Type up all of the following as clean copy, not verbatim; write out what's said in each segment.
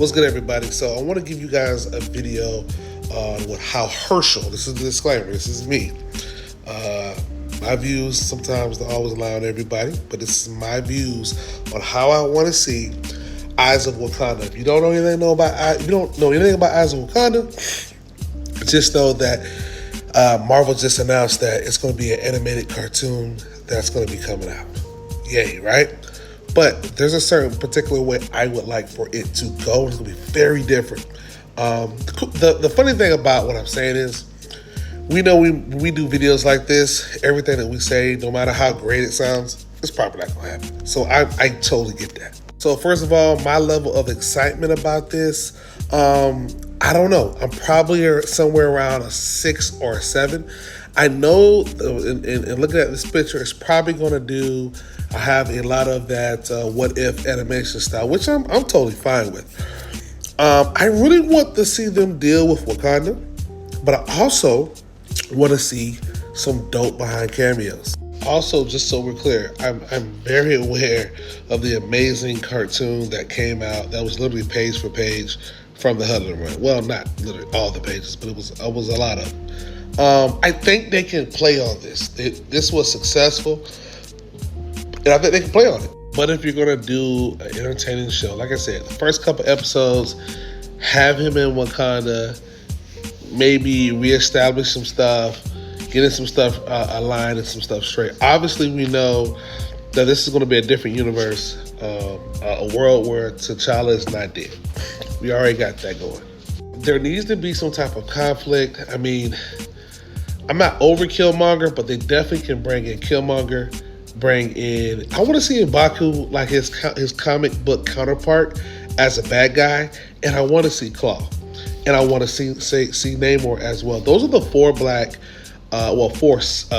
What's good, everybody? So I want to give you guys a video on how Herschel, this is the disclaimer, this is me. My views sometimes don't always lie on everybody, but this is my views on how I want to see Eyes of Wakanda. If you don't know anything about Eyes of Wakanda, just know that Marvel just announced that it's going to be an animated cartoon that's going to be coming out. Yay, right? But there's a certain particular way I would like for it to go. It's going to be very different. The funny thing about what I'm saying is, we know we do videos like this, everything that we say, no matter how great it sounds, it's probably not going to happen. So I totally get that. So first of all, my level of excitement about this, I don't know. I'm probably somewhere around a 6 or a 7. I know, in looking at this picture, it's probably going to have a lot of that what if animation style, which I'm totally fine with. I really want to see them deal with Wakanda, but I also want to see some dope behind cameos. Also, just so we're clear, I'm very aware of the amazing cartoon that came out that was literally page for page from the Huddle Run. Well, not literally all the pages, but it was a lot of them. I think they can play on this. This was successful, and I think they can play on it. But if you're going to do an entertaining show, like I said, the first couple episodes, have him in Wakanda, maybe reestablish some stuff, getting some stuff aligned and some stuff straight. Obviously, we know that this is going to be a different universe, a world where T'Challa is not dead. We already got that going. There needs to be some type of conflict. I mean, I'm not over Killmonger, but they definitely can bring in Killmonger. I want to see M'Baku like his comic book counterpart as a bad guy, and I want to see Claw, and I want to see Namor as well. Those are the four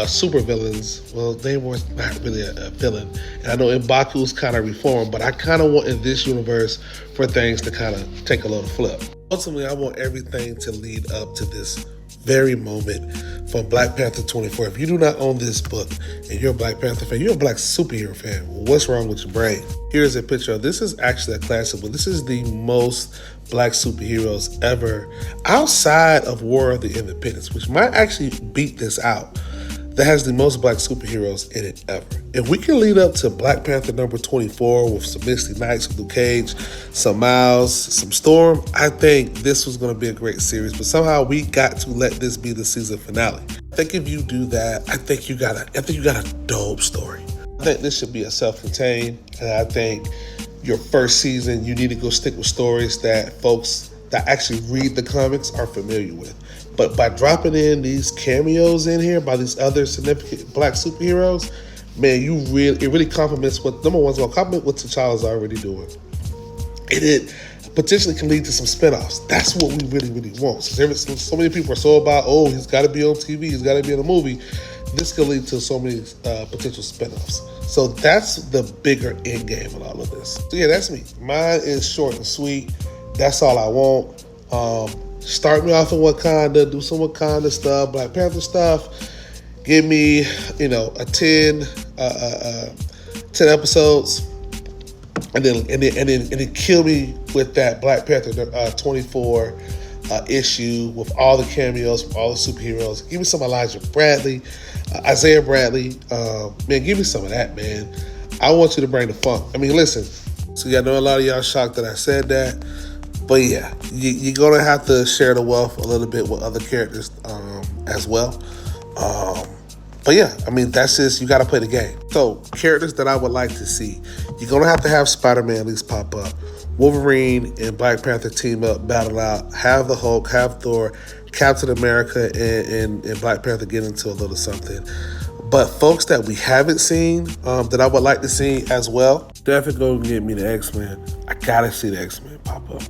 super villains. Well, Namor's not really a villain, and I know M'Baku's kind of reformed, but I kind of want in this universe for things to kind of take a little flip. Ultimately, I want everything to lead up to this very moment from Black Panther 24. If you do not own this book and you're a Black Panther fan, you're a Black superhero fan, well, what's wrong with your brain? Here's a picture. This is actually a classic book. This is the most Black superheroes ever outside of War of the Independence, which might actually beat this out. That has the most Black superheroes in it ever. If we can lead up to Black Panther number 24 with some Misty Knights, with Luke Cage, some Miles, some Storm, I think this was going to be a great series. But somehow we got to let this be the season finale. I think if you do that, I think you got a dope story. I think this should be a self-contained, and I think your first season you need to go stick with stories that folks that actually read the comics are familiar with. But by dropping in these cameos in here by these other significant Black superheroes, man, it really complements what, number one's going to complement what T'Challa's already doing. And it potentially can lead to some spinoffs. That's what we really, really want. So many people are so about, he's got to be on TV, he's got to be in a movie. This could lead to so many potential spinoffs. So that's the bigger end game in all of this. So yeah, that's me. Mine is short and sweet. That's all I want. Start me off in Wakanda, do some Wakanda stuff, Black Panther stuff. Give me, a 10 episodes, and then kill me with that Black Panther 24 issue with all the cameos from all the superheroes. Give me some Elijah Bradley, Isaiah Bradley. Man, give me some of that, man. I want you to bring the funk. I mean, listen. So yeah, I know a lot of y'all shocked that I said that. But yeah, you're going to have to share the wealth a little bit with other characters as well. But yeah, I mean, that's just, you got to play the game. So characters that I would like to see, you're going to have Spider-Man at least pop up. Wolverine and Black Panther team up, battle out, have the Hulk, have Thor, Captain America and Black Panther get into a little something. But folks that we haven't seen, that I would like to see as well, definitely go and get me the X-Men. I gotta see the X-Men pop up.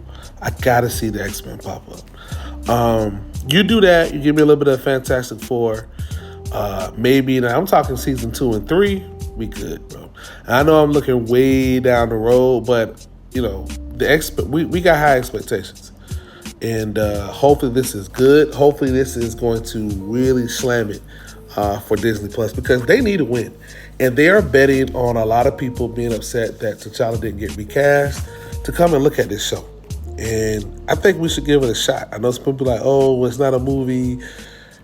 You do that, you give me a little bit of Fantastic Four. Maybe, now I'm talking season 2 and 3, we good, bro. And I know I'm looking way down the road, but we got high expectations. And hopefully this is good. Hopefully this is going to really slam it for Disney Plus, because they need to win. And they are betting on a lot of people being upset that T'Challa didn't get recast to come and look at this show. And I think we should give it a shot. I know some people are like, oh, well, it's not a movie.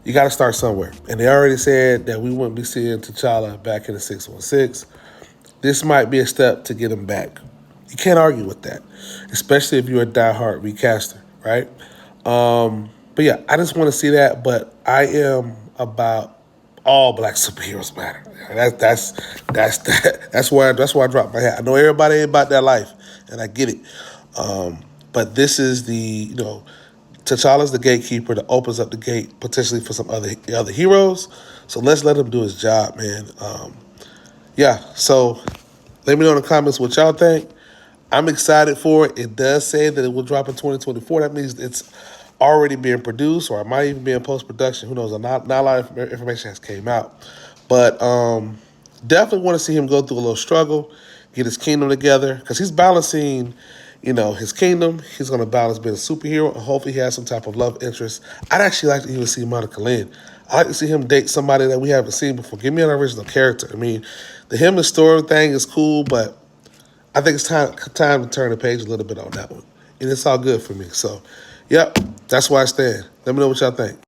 You got to start somewhere. And they already said that we wouldn't be seeing T'Challa back in the 616. This might be a step to get him back. You can't argue with that, especially if you're a diehard recaster, right? But yeah, I just want to see that. But I am about all black superheroes matter. That's why I dropped my hat. I know everybody ain't about that life, and I get it. But this is T'Challa's the gatekeeper that opens up the gate potentially for some other heroes. So let's let him do his job, man. Yeah. So let me know in the comments what y'all think. I'm excited for it. It does say that it will drop in 2024. That means it's already being produced, or it might even be in post production. Who knows? Not a lot of information has came out, but definitely want to see him go through a little struggle, get his kingdom together, because he's balancing, his kingdom. He's going to balance being a superhero, and hopefully he has some type of love interest. I'd actually like to even see Monica Lynn. I like to see him date somebody that we haven't seen before. Give me an original character. I mean, the him and story thing is cool, but I think it's time to turn the page a little bit on that one. And it's all good for me. So, yep, that's where I stand. Let me know what y'all think.